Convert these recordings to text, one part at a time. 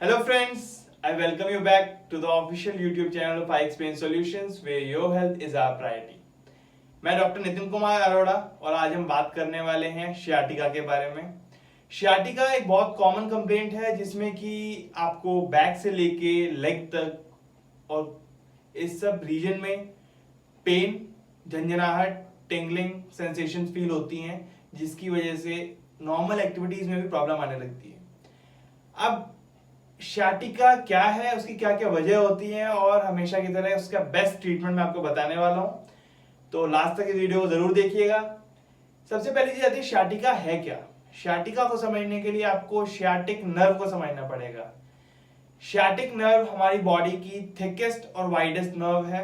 Hello friends, I welcome you back to the official YouTube channel of I Explain Solutions where your health is our priority. मैं doctor Nitin Kumar Arora और आज हम बात करने वाले हैं शियाटिका के बारे में। शियाटिका एक बहुत कॉमन कंप्लेंट है जिसमें कि आपको बैक से लेके लेग तक और इस सब रीजन में पेन, झंझनाहट, टिंगलिंग सेंसेशन फील होती हैं जिसकी वजह से नॉर्मल एक्टिविटीज में भी प्रॉब्लम आने लगती है। अब शियाटिका क्या है, उसकी क्या क्या वजह होती है और हमेशा की तरह उसका बेस्ट ट्रीटमेंट मैं आपको बताने वाला हूं, तो लास्ट तक इस वीडियो को जरूर देखिएगा। सबसे पहली चीज आती है शियाटिका है क्या। शियाटिका को समझने के लिए आपको शियाटिक नर्व को समझना पड़ेगा। शियाटिक नर्व हमारी बॉडी की थिकेस्ट और वाइडेस्ट नर्व है।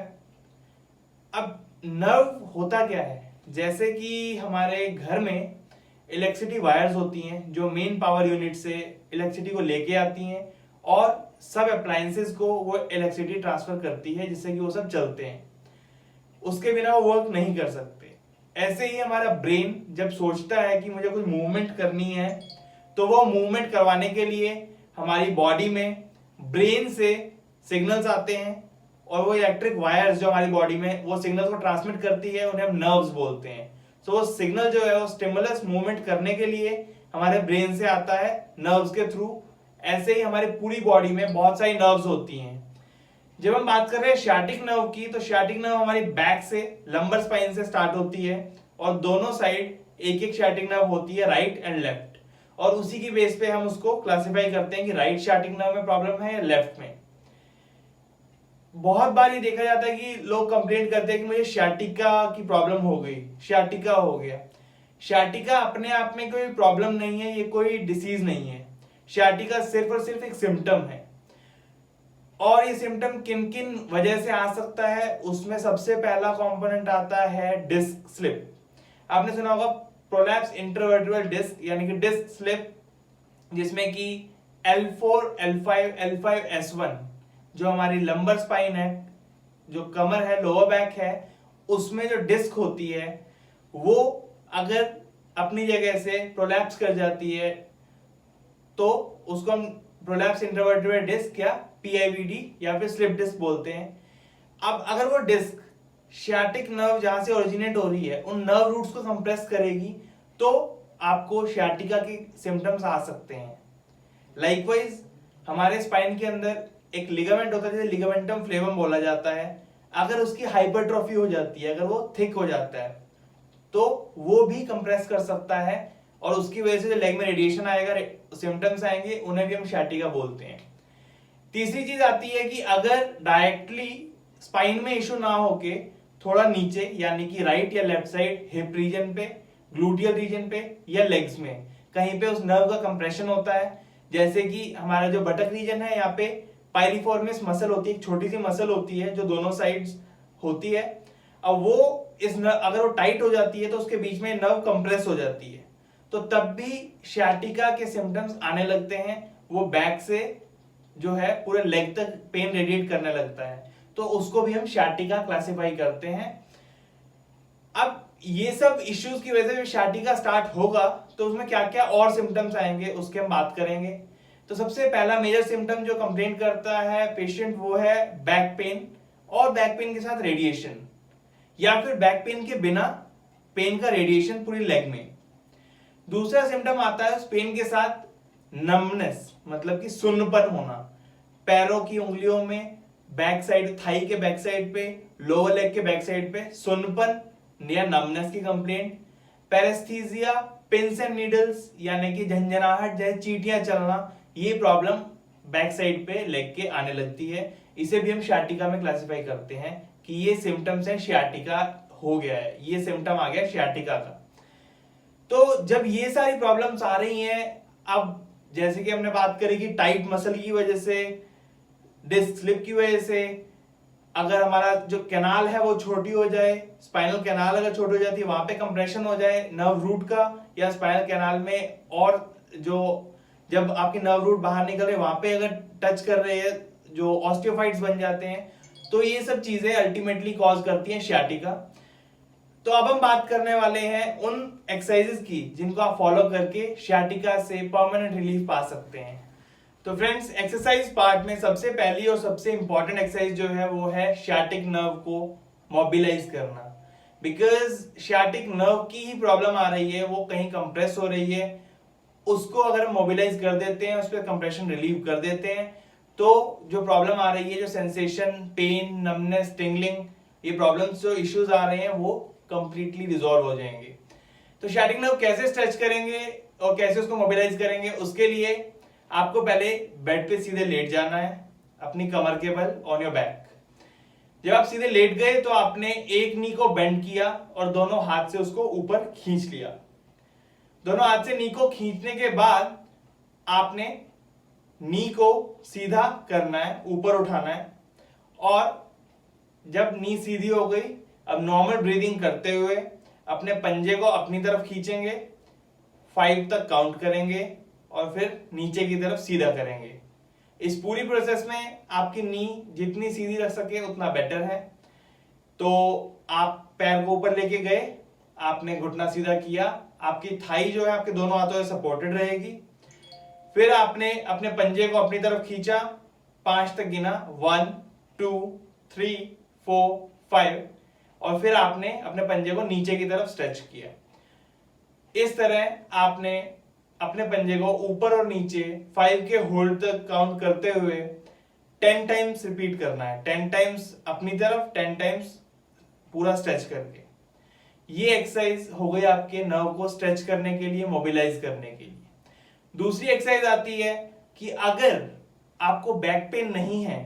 अब नर्व होता क्या है, जैसे कि हमारे घर में इलेक्ट्रिसिटी वायर्स होती हैं जो मेन पावर यूनिट से इलेक्ट्रिसिटी को लेके आती हैं और सब अप्लायंसेस को वो इलेक्ट्रिसिटी ट्रांसफर करती है जिससे कि वो सब चलते हैं। उसके बिना वो वर्क नहीं कर सकते। ऐसे ही हमारा ब्रेन जब सोचता है कि मुझे कुछ मूवमेंट करनी है तो वो मूवमेंट करवाने के लिए हमारी बॉडी में ब्रेन से सिग्नल्स आते हैं और वो इलेक्ट्रिक वायर्स जो हमारी बॉडी में वो सिग्नल्स को ट्रांसमिट करती है, उन्हें हम नर्व्स बोलते हैं। तो वो सिग्नल जो है वो स्टिमुलस मूवमेंट करने के लिए हमारे ब्रेन से आता है नर्व्स के थ्रू। ऐसे ही हमारी पूरी बॉडी में बहुत सारी नर्व्स होती हैं। जब हम बात कर रहे हैं शियाटिक नर्व की, तो शियाटिक नर्व हमारी बैक से लंबर स्पाइन से स्टार्ट होती है और दोनों साइड एक एक शियाटिक नर्व होती है, राइट एंड लेफ्ट, और उसी की बेस पे हम उसको क्लासिफाई करते हैं कि राइट शियाटिक नर्व में प्रॉब्लम है या लेफ्ट में। बहुत बार ये देखा जाता है कि लोग कंप्लेंट करते हैं कि मुझे शियाटिका की प्रॉब्लम हो गई, शियाटिका हो गया। शियाटिका अपने आप में कोई प्रॉब्लम नहीं है, ये कोई डिसीज नहीं है। शियाटिका सिर्फ और सिर्फ एक सिम्टम है और ये सिम्टम किन किन वजह से आ सकता है, उसमें सबसे पहला कंपोनेंट आता है डिस्क स्लिप। आपने सुना होगा प्रोलैप्स इंटरवर्टेब्रल डिस्क यानी कि डिस्क स्लिप, जिसमें कि L4, L5, L5, S1 जो हमारी लंबर स्पाइन है, जो कमर है, लोअर बैक है, उसमें जो डिस्क होती है वो अगर अपनी जगह से प्रोलैप्स कर जाती है तो उसको हम प्रोलैप्स इंटरवर्टेब्रल डिस्क या PIVD या फिर स्लिप डिस्क बोलते हैं। अब अगर वो डिस्क शियाटिक नर्व जहां से ओरिजिनेट हो रही है उन नर्व रूट्स को कंप्रेस करेगी तो आपको शियाटिका के सिम्टम्स आ सकते हैं। लाइकवाइज हमारे स्पाइन के अंदर एक लिगामेंट होता है जिसे लिगामेंटम फ्लेवम बोला जाता है। अगर उसकी हाइपरट्रॉफी हो जाती है, अगर वो थिक हो जाता है तो वो भी कंप्रेस कर सकता है और उसकी वजह से जो लेग में रेडिएशन आएगा, सिम्टम्स आएंगे, उन्हें भी हम शियाटिका बोलते हैं। तीसरी चीज आती है कि अगर डायरेक्टली स्पाइन में इशू ना होके थोड़ा नीचे यानी कि राइट या लेफ्ट साइड हिप रीजन पे, ग्लूटियल रीजन पे या लेग्स में कहीं पे उस नर्व का कंप्रेशन होता है, जैसे कि हमारा जो बटक रीजन है, यहाँ पे पाइलिफॉर्मिस मसल होती है, एक छोटी सी मसल होती है जो दोनों साइड्स होती है। अब वो अगर वो टाइट हो जाती है तो उसके बीच में नर्व कंप्रेस हो जाती है, तो तब भी शियाटिका के सिम्टम्स आने लगते हैं। वो बैक से जो है पूरे लेग तक पेन रेडिएट करने लगता है, तो उसको भी हम शियाटिका क्लासिफाई करते हैं। अब ये सब इश्यूज की वजह से शियाटिका स्टार्ट होगा तो उसमें क्या क्या और सिम्टम्स आएंगे उसके हम बात करेंगे। तो सबसे पहला मेजर सिम्टम जो कंप्लेंट करता है पेशेंट वो है बैक पेन, और बैक पेन के साथ रेडिएशन, या फिर बैक पेन के बिना पेन का रेडिएशन पूरी लेग में। दूसरा सिम्टम आता है उस पेन के साथ नमनेस, मतलब कि सुन्नपन होना, पैरों की उंगलियों में बैक साइड, थाई के बैक साइड पे, लोअर लेग के बैक साइड पे सुन्नपन या नमनेस की कंप्लेंट। पैरेस्थीजिया, पिंस एंड नीडल्स यानी कि झंझनाहट, जैसे चींटियां चलना, ये प्रॉब्लम बैक साइड पे लेग के आने लगती है। इसे भी हम शियाटिका में क्लासिफाई करते हैं कि ये सिम्टम्स है शियाटिका हो गया है, ये सिम्टम आ गया शियाटिका का। तो जब ये सारी प्रॉब्लम्स आ रही हैं, अब जैसे कि हमने बात करी कि टाइट मसल की वजह से, डिस्क स्लिप की वजह से, अगर हमारा जो कैनाल है वो छोटी हो जाए, स्पाइनल कैनाल अगर छोटी हो जाती है, वहां पे कंप्रेशन हो जाए नर्व रूट का या स्पाइनल कैनाल में, और जो जब आपके नर्व रूट बाहर निकल रहे वहां पे अगर टच कर रहे हैं, जो ऑस्टियोफाइट्स बन जाते हैं, तो ये सब चीजें अल्टीमेटली कॉज करती हैं शियाटिका। तो अब हम बात करने वाले हैं उन एक्सरसाइजेस की जिनको आप फॉलो करके शियाटिका से परमानेंट रिलीफ पा सकते हैं। तो फ्रेंड्स, एक्सरसाइज पार्ट में सबसे पहली और सबसे इंपॉर्टेंट एक्सरसाइज जो है वो है शियाटिक नर्व को मोबिलाइज करना। बिकॉज शियाटिक नर्व की ही प्रॉब्लम आ रही है, वो कहीं कंप्रेस हो रही है, उसको अगर मोबिलाइज कर देते हैं, उस पर कंप्रेशन रिलीव कर देते हैं, तो जो प्रॉब्लम आ रही है, जो सेंसेशन, पेन, नमनेस, टिंगलिंग, ये प्रॉब्लम्स जो इश्यूज आ रहे हैं वो कंप्लीटली रिजॉल्व हो जाएंगे। तो शियाटिक नर्व कैसे स्ट्रेच करेंगे और कैसे उसको मोबिलाइज करेंगे, उसके लिए आपको पहले बेड पे सीधे लेट जाना है अपनी कमर के बल, ऑन योर बैक। जब आप सीधे लेट गए तो आपने एक नी को बेंड किया और दोनों हाथ से उसको ऊपर खींच लिया। दोनों हाथ से नी को खींचने के बाद आपने नी को सीधा करना है, ऊपर उठाना है, और जब नी सीधी हो गई, अब नॉर्मल ब्रीदिंग करते हुए अपने पंजे को अपनी तरफ खींचेंगे, 5 तक काउंट करेंगे और फिर नीचे की तरफ सीधा करेंगे। इस पूरी प्रोसेस में आपकी नी जितनी सीधी रख सके उतना बेटर है। तो आप पैर को ऊपर लेके गए, आपने घुटना सीधा किया, आपकी थाई जो है आपके दोनों हाथों से सपोर्टेड रहेगी। फिर आपने अपने पंजे को अपनी तरफ खींचा, 5 तक गिना, 1 2 3 4 5, और फिर आपने अपने पंजे को नीचे की तरफ स्ट्रेच किया। इस तरह आपने अपने पंजे को ऊपर और नीचे 5 के होल्ड तक काउंट करते हुए 10 टाइम्स रिपीट करना है। 10 टाइम्स अपनी तरफ, 10 टाइम्स पूरा स्ट्रेच करके। ये एक्सरसाइज हो गई आपके नर्व को स्ट्रेच करने के लिए, मोबिलाइज करने के लिए। दूसरी एक्सरसाइज आती है कि अगर आपको बैक पेन नहीं है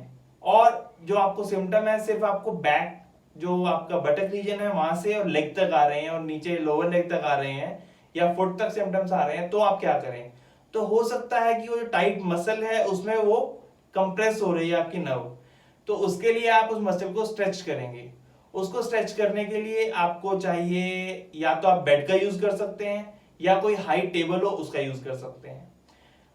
और जो आपको सिम्टम है सिर्फ आपको बैक, जो आपका बटक रीजन है वहां से और लेग तक आ रहे हैं और नीचे लोअर लेग तक आ रहे हैं या फुट तक सिम्टम्स आ रहे हैं, तो आप क्या करें? तो हो सकता है कि वो जो टाइट मसल है उसमें वो कंप्रेस हो रही है आपकी नर्व, तो उसके लिए आप उस मसल को स्ट्रेच करेंगे। उसको स्ट्रेच करने के लिए आपको चाहिए, या तो आप बेड का यूज कर सकते हैं या कोई हाई टेबल हो उसका यूज कर सकते हैं।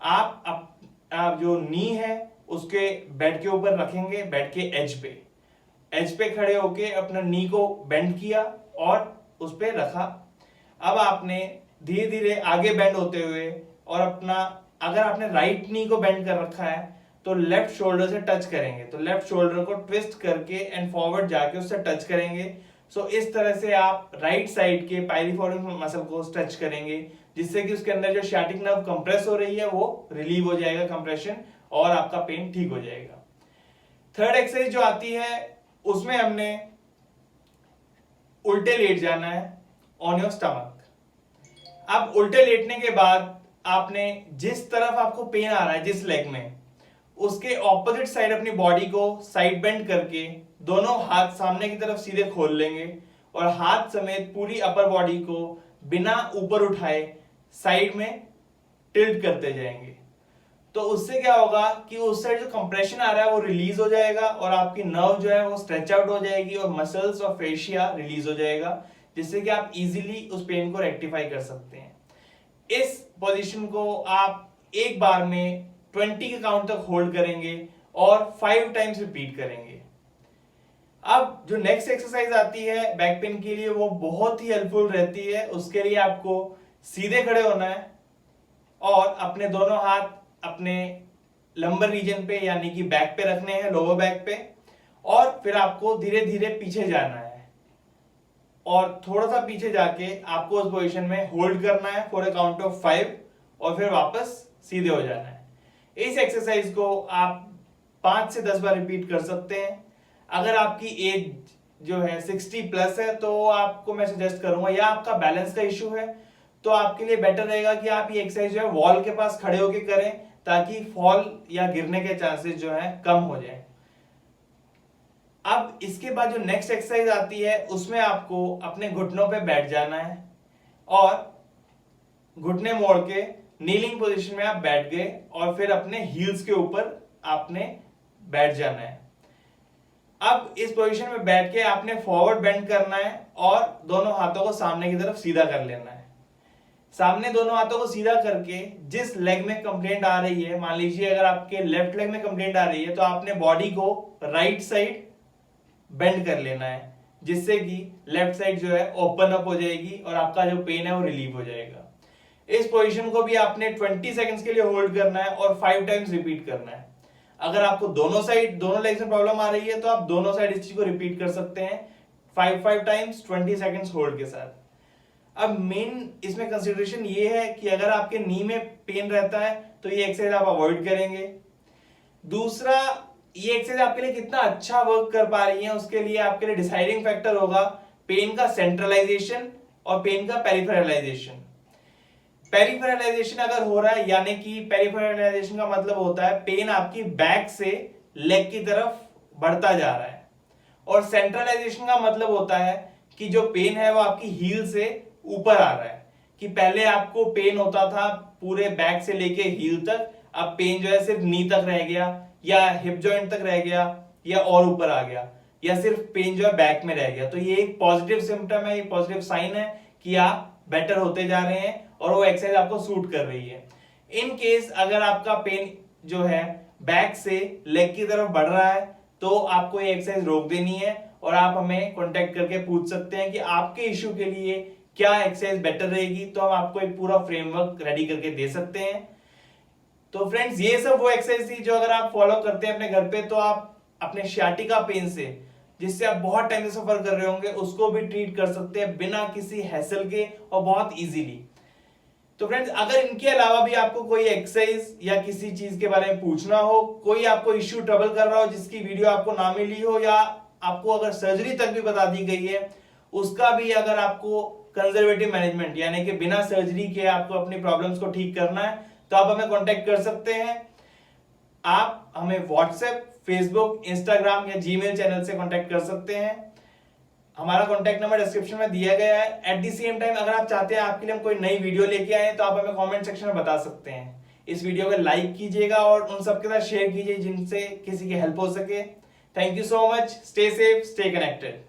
आप जो नी है उसके बेड के ऊपर रखेंगे, बेड के एज पे खड़े होके अपना नी को बेंड किया और उस पे रखा। अब आपने धीरे धीरे आगे बेंड होते हुए और अपना, अगर आपने राइट नी को बेंड कर रखा है तो लेफ्ट शोल्डर से टच करेंगे, तो लेफ्ट शोल्डर को ट्विस्ट करके एंड फॉरवर्ड जाके उससे टच करेंगे। सो इस तरह से आप राइट साइड के पाइरिफॉर्म मसल को स्ट्रेच करेंगे, जिससे कि उसके अंदर जो शियाटिक नर्व कंप्रेस हो रही है वो रिलीव हो जाएगा कंप्रेशन, और आपका पेन ठीक हो जाएगा। थर्ड एक्सरसाइज जो आती है उसमें हमने उल्टे लेट जाना है ऑन योर स्टमक। अब उल्टे लेटने के बाद आपने जिस तरफ आपको पेन आ रहा है, जिस लेग में, उसके ऑपोजिट साइड अपनी बॉडी को साइड बेंड करके दोनों हाथ सामने की तरफ सीधे खोल लेंगे और हाथ समेत पूरी अपर बॉडी को बिना ऊपर उठाए साइड में टिल्ट करते जाएंगे। तो उससे क्या होगा कि उस साइड जो कंप्रेशन आ रहा है वो रिलीज हो जाएगा और आपकी नर्व जो है वो स्ट्रेच आउट हो जाएगी और मसल्स और फेशिया रिलीज हो जाएगा, जिससे कि आप इजीली उस पेन को रेक्टिफाई कर सकते हैं। इस पोजीशन को आप एक बार में 20 के काउंट तक होल्ड करेंगे और 5 टाइम्स रिपीट करेंगे। अब जो नेक्स्ट एक्सरसाइज आती है बैक पेन के लिए, वो बहुत ही हेल्पफुल रहती है। उसके लिए आपको सीधे खड़े होना है और अपने दोनों हाथ अपने लंबर रीजन पे यानी कि बैक पे रखने हैं, लोअर बैक पे, और फिर आपको धीरे धीरे पीछे जाना है और थोड़ा सा पीछे जाके आपको उस पोजीशन में होल्ड करना है फॉर अ काउंट ऑफ 5 और फिर वापस सीधे हो जाना है। इस एक्सरसाइज को आप 5 से 10 बार रिपीट कर सकते हैं। अगर आपकी एज जो है 60 प्लस है तो आपको मैं सजेस्ट करूंगा, या आपका बैलेंस का इश्यू है तो आपके लिए बेटर रहेगा कि आप ये एक्सरसाइज जो है वॉल के पास खड़े होकर करें, ताकि फॉल या गिरने के चांसेस जो है कम हो जाए। अब इसके बाद जो नेक्स्ट एक्सरसाइज आती है उसमें आपको अपने घुटनों पे बैठ जाना है और घुटने मोड़ के नीलिंग पोजीशन में आप बैठ गए और फिर अपने हील्स के ऊपर आपने बैठ जाना है। अब इस पोजीशन में बैठ के आपने फॉरवर्ड बेंड करना है और दोनों हाथों को सामने की तरफ सीधा कर लेना है। सामने दोनों हाथों को सीधा करके जिस लेग में कंप्लेंट आ रही है, मान लीजिए अगर आपके लेफ्ट लेग में कंप्लेंट आ रही है तो आपने बॉडी को राइट साइड बेंड कर लेना है, जिससे कि लेफ्ट साइड जो है ओपन अप हो जाएगी और आपका जो पेन है वो रिलीव हो जाएगा। इस पोजीशन को भी आपने 20 सेकंड्स के लिए होल्ड करना है और 5 टाइम्स रिपीट करना है। अगर आपको दोनों लेग्स में प्रॉब्लम आ रही है तो आप दोनों साइड इस चीज को रिपीट कर सकते हैं 5 टाइम्स 20 सेकंड्स होल्ड के साथ। अब मेन इसमें कंसिडरेशन ये है कि अगर आपके नी में पेन रहता है तो ये एक्सरसाइज आप अवॉइड करेंगे। दूसरा, ये एक्सरसाइज आपके लिए कितना अच्छा वर्क कर पा रही है उसके लिए आपके लिए डिसाइडिंग फैक्टर होगा पेन का सेंट्रलाइजेशन और पेन का पेरिफेरलाइजेशन। पेरिफेरलाइजेशन अगर हो रहा है, यानी कि पेरिफेरलाइजेशन का मतलब होता है पेन आपकी बैक से लेग की तरफ बढ़ता जा रहा है, और सेंट्रलाइजेशन का मतलब होता है कि जो पेन है वो आपकी हील से ऊपर आ रहा है, कि पहले आपको पेन होता था पूरे बैक से लेके हील तक, अब पेन जो है सिर्फ नी तक रह गया या हिप जॉइंट तक रह गया या और ऊपर आ गया, या सिर्फ पेन जो है बैक में रह गया। तो ये एक पॉजिटिव सिम्टम है, ये पॉजिटिव साइन है कि आप बेटर होते जा रहे हैं और वो एक्सरसाइज आपको सूट कर रही है। इन केस अगर आपका पेन जो है बैक से लेग की तरफ बढ़ रहा है तो आपको ये एक्सरसाइज रोक देनी है और आप हमें कांटेक्ट करके पूछ सकते हैं कि आपके इश्यू के लिए क्या एक्सरसाइज बेटर रहेगी, तो हम आपको एक पूरा फ्रेमवर्क रेडी करके दे सकते हैं। तो फ्रेंड्स, ये सब वो एक्सरसाइज थी जो अगर आप फॉलो करते हैं अपने घर पे तो आप अपने sciatica पेन से, जिससे आप बहुत टाइम से सफर कर रहे होंगे, उसको भी ट्रीट कर सकते हैं बिना किसी हैसल के और बहुत इजीली। तो फ्रेंड्स, अगर इनके अलावा भी आपको कोई एक्सरसाइज या किसी चीज के बारे में पूछना हो, कोई आपको इश्यू ट्रबल कर रहा हो जिसकी वीडियो आपको ना मिली हो, या आपको अगर सर्जरी तक भी बता दी गई है उसका भी अगर आपको कंजर्वेटिव मैनेजमेंट यानी कि बिना सर्जरी के आपको अपनी प्रॉब्लम्स को ठीक करना है तो आप हमें कांटेक्ट कर सकते हैं। आप हमें व्हाट्सएप, फेसबुक, इंस्टाग्राम या जीमेल चैनल से कांटेक्ट कर सकते हैं। हमारा कांटेक्ट नंबर डिस्क्रिप्शन में दिया गया है। एट द सेम टाइम अगर आप चाहते हैं आपके लिए हम कोई नई वीडियो लेके आए तो आप हमें कमेंट सेक्शन में बता सकते हैं। इस वीडियो को लाइक कीजिएगा और उन सबके साथ शेयर कीजिए जिनसे किसी की हेल्प हो सके। Thank you so much. Stay safe, stay connected.